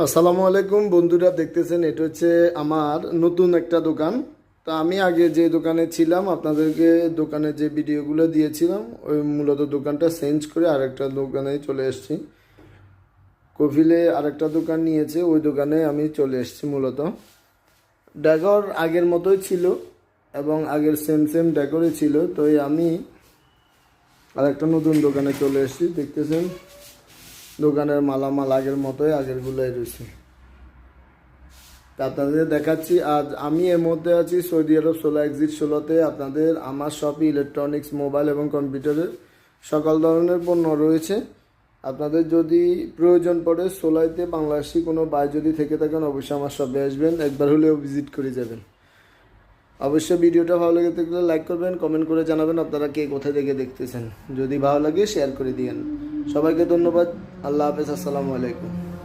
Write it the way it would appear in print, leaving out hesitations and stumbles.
আসসালামু আলাইকুম বন্ধুরা, দেখতেছেন এটা হচ্ছে আমার নতুন একটা দোকান। তো আমি আগে যে দোকানে ছিলাম আপনাদেরকে দোকানে যে ভিডিওগুলো দিয়েছিলাম ওই মূলত দোকানটা চেঞ্জ করে আরেকটা দোকানে চলে এসেছি। কফিলে আরেকটা দোকান নিয়েছে, ওই দোকানে আমি চলে এসেছি। মূলত ডেকর আগের মতোই ছিল এবং আগের সেম সেম ডেকরই ছিল। তো আমি আরেকটা নতুন দোকানে চলে এসেছি। দেখতেছেন দোকানের মালামাল আগের মতোই, আগেরগুলোই রয়েছে। তা আপনাদের দেখাচ্ছি, আজ আমি এর মধ্যে আছি সৌদি আরব 16/16-তে। আপনাদের আমার শপে ইলেকট্রনিক্স, মোবাইল এবং কম্পিউটারের সকল ধরনের পণ্য রয়েছে। আপনাদের যদি প্রয়োজন পড়ে সোলাইতে বাংলাদেশি কোনো ভাই যদি থেকে থাকেন অবশ্যই আমার শপে আসবেন, একবার হলেও ভিজিট করে যাবেন। অবশ্যই ভিডিওটা ভালো লেগে থাকলে লাইক করবেন, কমেন্ট করে জানাবেন আপনারা কে কোথায় থেকে দেখতেছেন। যদি ভালো লাগে শেয়ার করে দিয়েন। সবাইকে ধন্যবাদ। আল্লাহ হাফেজ। আসসালামু আলাইকুম।